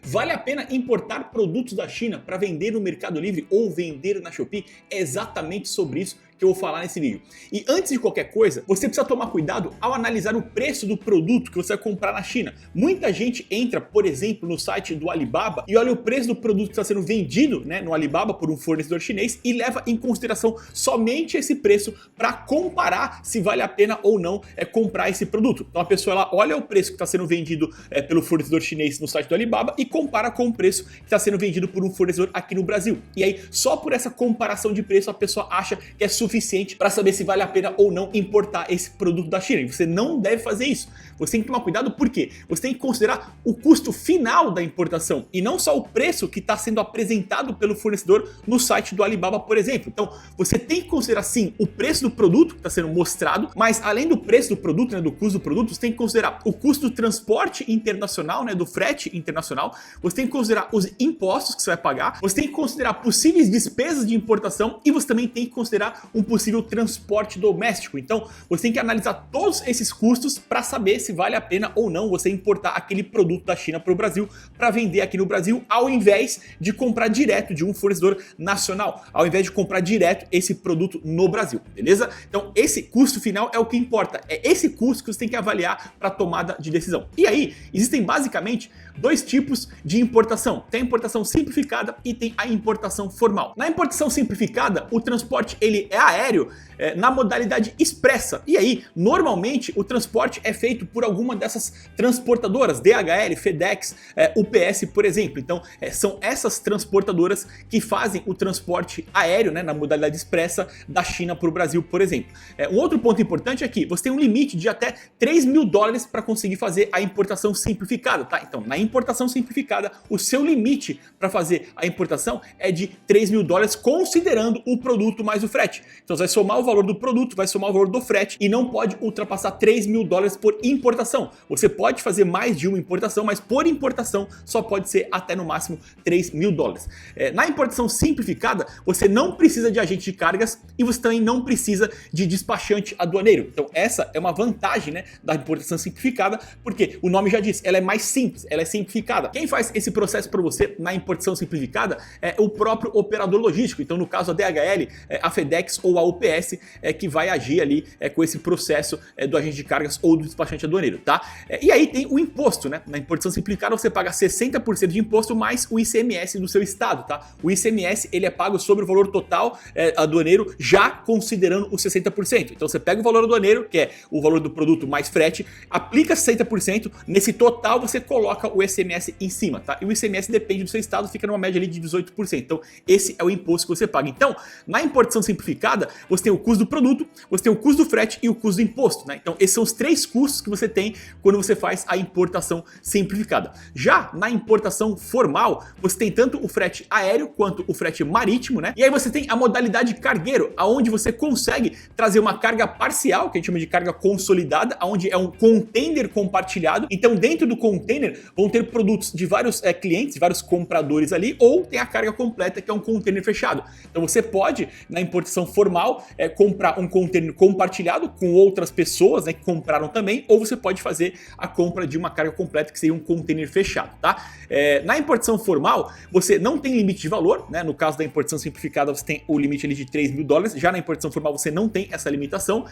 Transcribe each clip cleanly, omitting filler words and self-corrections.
Vale a pena importar produtos da China para vender no Mercado Livre ou vender na Shopee? É exatamente sobre isso que eu vou falar nesse vídeo. E antes de qualquer coisa, você precisa tomar cuidado ao analisar o preço do produto que você vai comprar na China. Muita gente entra, por exemplo, no site do Alibaba e olha o preço do produto que está sendo vendido, no Alibaba por um fornecedor chinês e leva em consideração somente esse preço para comparar se vale a pena ou não comprar esse produto. Então a pessoa ela olha o preço que está sendo vendido pelo fornecedor chinês no site do Alibaba e compara com o preço que está sendo vendido por um fornecedor aqui no Brasil. E aí, só por essa comparação de preço, a pessoa acha que é suficiente para saber se vale a pena ou não importar esse produto da China. E você não deve fazer isso. Você tem que tomar cuidado porque você tem que considerar o custo final da importação e não só o preço que está sendo apresentado pelo fornecedor no site do Alibaba, por exemplo. Então, você tem que considerar sim o preço do produto que está sendo mostrado, mas além do preço do produto, do custo do produto, você tem que considerar o custo do transporte internacional, do frete internacional, você tem que considerar os impostos que você vai pagar, você tem que considerar possíveis despesas de importação e você também tem que considerar um possível transporte doméstico. Então, você tem que analisar todos esses custos para saber se vale a pena ou não você importar aquele produto da China para o Brasil para vender aqui no Brasil, ao invés de comprar direto de um fornecedor nacional, ao invés de comprar direto esse produto no Brasil, beleza? Então, esse custo final é o que importa, é esse custo que você tem que avaliar para tomada de decisão. E aí, existem basicamente dois tipos de importação. Tem a importação simplificada e tem a importação formal. Na importação simplificada, o transporte ele é aéreo na modalidade expressa. E aí, normalmente, o transporte é feito por alguma dessas transportadoras, DHL, FedEx, UPS, por exemplo. Então, são essas transportadoras que fazem o transporte aéreo, na modalidade expressa da China para o Brasil, por exemplo. Um outro ponto importante é que você tem um limite de até $3.000 para conseguir fazer a importação simplificada, tá? Então, na importação simplificada, o seu limite para fazer a importação é de $3.000, considerando o produto mais o frete. Então, você vai somar o valor do produto, vai somar o valor do frete e não pode ultrapassar $3.000 por importação. Você pode fazer mais de uma importação, mas por importação só pode ser até no máximo $3.000. Na importação simplificada, você não precisa de agente de cargas e você também não precisa de despachante aduaneiro. Então, essa é uma vantagem da importação simplificada, porque o nome já diz, ela é mais simples, ela é simplificada. Quem faz esse processo para você na importação simplificada é o próprio operador logístico. Então, no caso a DHL, a FedEx ou a UPS que vai agir ali com esse processo do agente de cargas ou do despachante aduaneiro, tá? E aí tem o imposto, Na importação simplificada você paga 60% de imposto mais o ICMS do seu estado, tá? O ICMS ele é pago sobre o valor total aduaneiro, já considerando os 60%. Então você pega o valor aduaneiro, que é o valor do produto mais frete, aplica 60%, nesse total você coloca o ICMS em cima, tá? E o ICMS depende do seu estado, fica numa média ali de 18%. Então esse é o imposto que você paga. Então, na importação simplificada, você tem o custo do produto, você tem o custo do frete e o custo do imposto, Então esses são os três custos que você tem quando você faz a importação simplificada. Já na importação formal, você tem tanto o frete aéreo quanto o frete marítimo, E aí você tem a modalidade cargueiro, aonde você consegue trazer uma carga parcial, que a gente chama de carga consolidada, onde é um container compartilhado. Então dentro do container vão ter produtos de vários clientes, vários compradores ali, ou tem a carga completa, que é um container fechado. Então você pode, na importação formal, comprar um container compartilhado com outras pessoas, que compraram também, ou você pode fazer a compra de uma carga completa, que seria um container fechado, tá? Na importação formal, você não tem limite de valor, No caso da importação simplificada, você tem o limite ali de $3.000, já na importação formal você não tem essa limitação.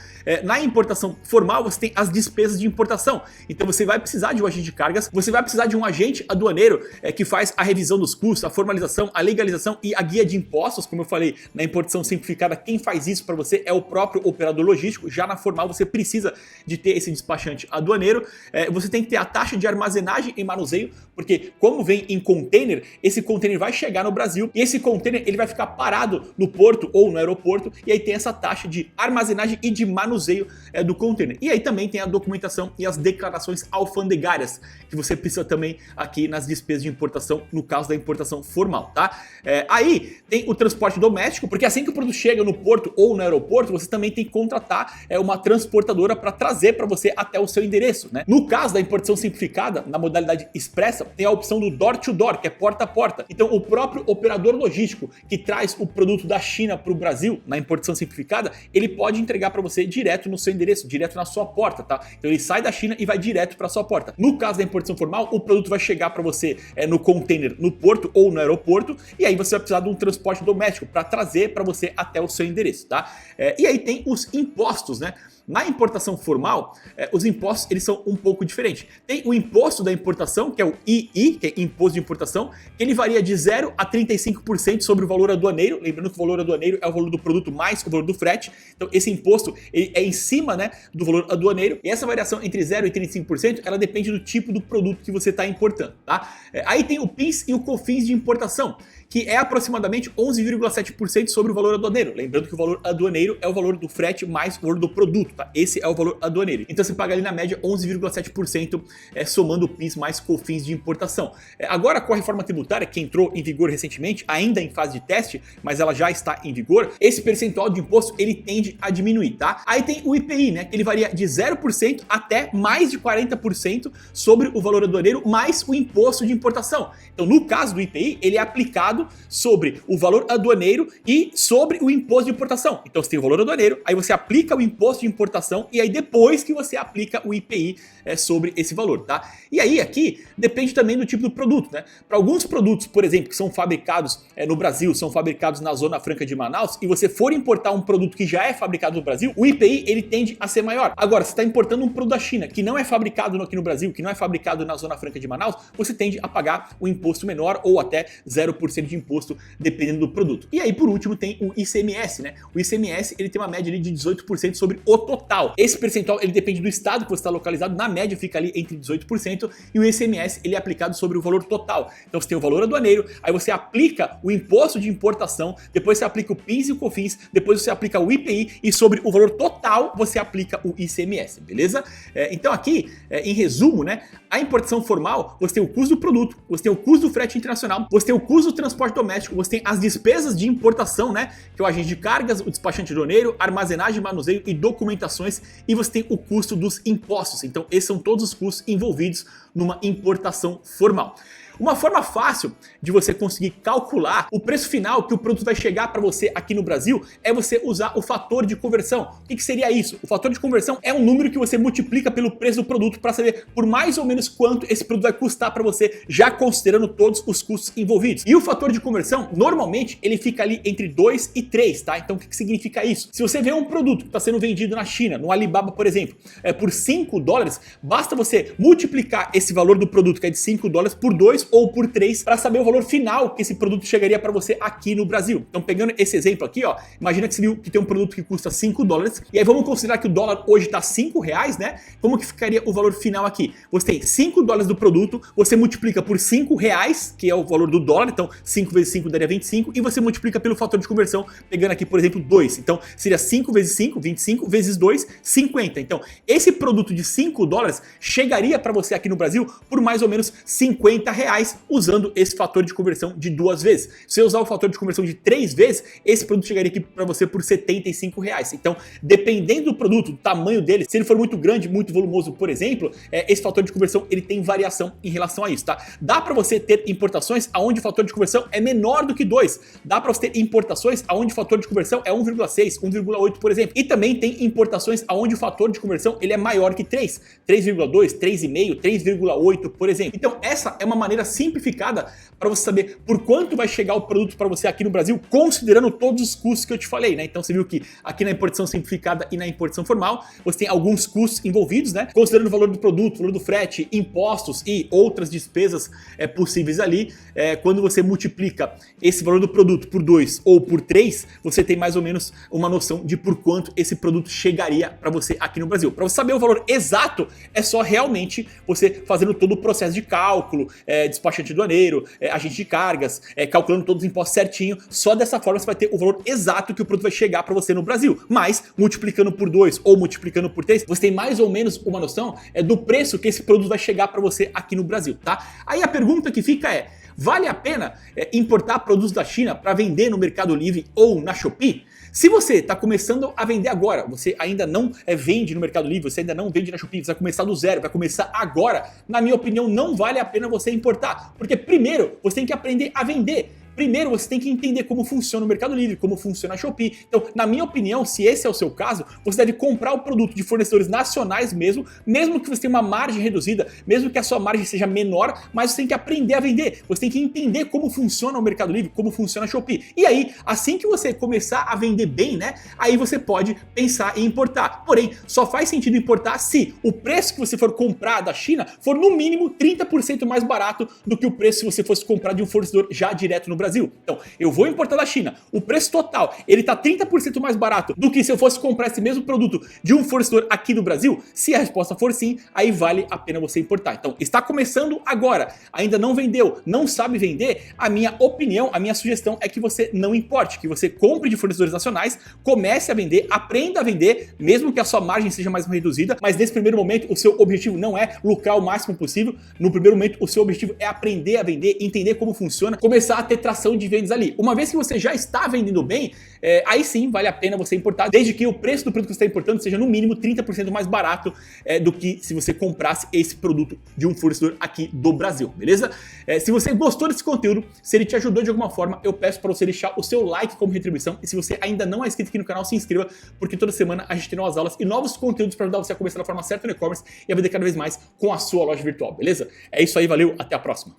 Na importação formal, você tem as despesas de importação. Então você vai precisar de um agente de cargas, você vai precisar de um agente aduaneiro que faz a revisão dos custos, a formalização, a legalização e a guia de impostos. Como eu falei, na importação simplificada, quem faz isso para você é o próprio operador logístico. Já na formal, você precisa de ter esse despachante aduaneiro. Você tem que ter a taxa de armazenagem e manuseio, porque como vem em container, esse container vai chegar no Brasil e esse container ele vai ficar parado no porto ou no aeroporto, e aí tem essa taxa de armazenagem e de manuseio do container. E aí também tem a documentação e as declarações alfandegárias, que você precisa também aqui nas despesas de importação, no caso da importação formal, tá? Aí tem o transporte doméstico, porque assim que o produto chega no porto ou no aeroporto, você também tem que contratar uma transportadora para trazer para você até o seu endereço, né? No caso da importação simplificada, na modalidade expressa, tem a opção do door to door, que é porta a porta. Então o próprio operador logístico que traz o produto da China para o Brasil, na importação simplificada, ele pode entregar para você direto no seu endereço, direto na sua porta, tá? Então ele sai da China e vai direto para sua porta. No caso da importação formal, o produto vai chegar para você no container no porto ou no aeroporto, e aí você vai precisar de um transporte doméstico para trazer para você até o seu endereço, tá? E aí tem os impostos, né? Na importação formal, os impostos eles são um pouco diferentes. Tem o imposto da importação, que é o II, que é Imposto de Importação, que ele varia de 0 a 35% sobre o valor aduaneiro. Lembrando que o valor aduaneiro é o valor do produto mais o valor do frete. Então esse imposto ele é em cima, né, do valor aduaneiro. E essa variação entre 0 e 35%, ela depende do tipo do produto que você está importando, tá? Aí tem o PIS e o COFINS de importação, que é aproximadamente 11,7% sobre o valor aduaneiro. Lembrando que o valor aduaneiro é o valor do frete mais o valor do produto, tá? Esse é o valor aduaneiro. Então você paga ali na média 11,7% somando o PIS mais COFINS de importação. Agora com a reforma tributária que entrou em vigor recentemente, ainda em fase de teste, mas ela já está em vigor, esse percentual de imposto ele tende a diminuir, tá? Aí tem o IPI, né? Que ele varia de 0% até mais de 40% sobre o valor aduaneiro mais o imposto de importação. Então no caso do IPI, ele é aplicado sobre o valor aduaneiro e sobre o imposto de importação. Então você tem o valor aduaneiro, aí você aplica o imposto de importação e aí depois que você aplica o IPI sobre esse valor, tá? E aí aqui depende também do tipo do produto, né? Para alguns produtos, por exemplo, que são fabricados no Brasil, são fabricados na Zona Franca de Manaus, e você for importar um produto que já é fabricado no Brasil, o IPI ele tende a ser maior. Agora, você está importando um produto da China que não é fabricado aqui no Brasil, que não é fabricado na Zona Franca de Manaus, você tende a pagar um imposto menor ou até 0% de imposto, dependendo do produto. E aí, por último, tem o ICMS, né? O ICMS, ele tem uma média ali de 18% sobre o total. Esse percentual, ele depende do estado que você está localizado, na média fica ali entre 18%, e o ICMS, ele é aplicado sobre o valor total. Então você tem o valor aduaneiro, aí você aplica o imposto de importação, depois você aplica o PIS e o COFINS, depois você aplica o IPI, e sobre o valor total você aplica o ICMS, beleza? Então aqui, em resumo, né? A importação formal, você tem o custo do produto, você tem o custo do frete internacional, você tem o custo do transporte doméstico, você tem as despesas de importação, né? Que é o agente de cargas, o despachante aduaneiro, armazenagem, manuseio e documentações, e você tem o custo dos impostos. Então esses são todos os custos envolvidos numa importação formal. Uma forma fácil de você conseguir calcular o preço final que o produto vai chegar para você aqui no Brasil é você usar o fator de conversão. O que seria isso? O fator de conversão é um número que você multiplica pelo preço do produto para saber por mais ou menos quanto esse produto vai custar para você, já considerando todos os custos envolvidos. E o fator de conversão, normalmente, ele fica ali entre 2 e 3, tá? Então o que significa isso? Se você vê um produto que está sendo vendido na China, no Alibaba, por exemplo, por $5, basta você multiplicar esse valor do produto, que é de $5, por 2 ou por 3 para saber o valor final que esse produto chegaria para você aqui no Brasil. Então pegando esse exemplo aqui, ó, imagina que você viu que tem um produto que custa $5 e aí vamos considerar que o dólar hoje está R$5, né? Como que ficaria o valor final aqui? Você tem $5 do produto, você multiplica por R$5, que é o valor do dólar, então 5 vezes 5 daria 25, e você multiplica pelo fator de conversão, pegando aqui, por exemplo, 2. Então seria 5 vezes 5, 25, vezes 2, 50. Então esse produto de $5 chegaria para você aqui no Brasil por mais ou menos R$50, usando esse fator de conversão de 2 vezes. Se você usar o fator de conversão de 3 vezes, esse produto chegaria aqui para você por R$75. Então, dependendo do produto, do tamanho dele, se ele for muito grande, muito volumoso, por exemplo, esse fator de conversão ele tem variação em relação a isso, tá? Dá para você ter importações aonde o fator de conversão é menor do que 2. Dá para você ter importações aonde o fator de conversão é 1,6, 1,8, por exemplo. E também tem importações aonde o fator de conversão ele é maior que 3, 3,2, 3,5, 3,8, por exemplo. Então, essa é uma maneira simplificada para você saber por quanto vai chegar o produto para você aqui no Brasil, considerando todos os custos que eu te falei, né? Então você viu que aqui na importação simplificada e na importação formal, você tem alguns custos envolvidos, né? Considerando o valor do produto, o valor do frete, impostos e outras despesas possíveis ali. Quando você multiplica esse valor do produto por 2 ou por 3, você tem mais ou menos uma noção de por quanto esse produto chegaria para você aqui no Brasil. Para você saber o valor exato, é só realmente você fazendo todo o processo de cálculo, despachante aduaneiro, agente de cargas, calculando todos os impostos certinho. Só dessa forma você vai ter o valor exato que o produto vai chegar para você no Brasil. Mas, multiplicando por 2 ou multiplicando por 3, você tem mais ou menos uma noção do preço que esse produto vai chegar para você aqui no Brasil, tá? Aí a pergunta que fica é: vale a pena importar produtos da China para vender no Mercado Livre ou na Shopee? Se você está começando a vender agora, você ainda não vende no Mercado Livre, você ainda não vende na Shopee, você vai começar do zero, vai começar agora, na minha opinião não vale a pena você importar, porque primeiro você tem que aprender a vender. Primeiro você tem que entender como funciona o Mercado Livre, como funciona a Shopee. Então, na minha opinião, se esse é o seu caso, você deve comprar o produto de fornecedores nacionais mesmo que você tenha uma margem reduzida, mesmo que a sua margem seja menor, mas você tem que aprender a vender. Você tem que entender como funciona o Mercado Livre, como funciona a Shopee. E aí, assim que você começar a vender bem, né, aí você pode pensar em importar. Porém, só faz sentido importar se o preço que você for comprar da China for no mínimo 30% mais barato do que o preço se você fosse comprar de um fornecedor já direto no Brasil. Então, eu vou importar da China, o preço total, ele tá 30% mais barato do que se eu fosse comprar esse mesmo produto de um fornecedor aqui no Brasil? Se a resposta for sim, aí vale a pena você importar. Então, está começando agora, ainda não vendeu, não sabe vender, a minha opinião, a minha sugestão é que você não importe, que você compre de fornecedores nacionais, comece a vender, aprenda a vender, mesmo que a sua margem seja mais reduzida, mas nesse primeiro momento o seu objetivo não é lucrar o máximo possível, no primeiro momento o seu objetivo é aprender a vender, entender como funciona, começar a ter tração de vendas ali. Uma vez que você já está vendendo bem, aí sim vale a pena você importar, desde que o preço do produto que você está importando seja no mínimo 30% mais barato do que se você comprasse esse produto de um fornecedor aqui do Brasil, beleza? Se você gostou desse conteúdo, se ele te ajudou de alguma forma, eu peço para você deixar o seu like como retribuição, e se você ainda não é inscrito aqui no canal, se inscreva, porque toda semana a gente tem novas aulas e novos conteúdos para ajudar você a começar da forma certa no e-commerce e a vender cada vez mais com a sua loja virtual, beleza? É isso aí, valeu, até a próxima!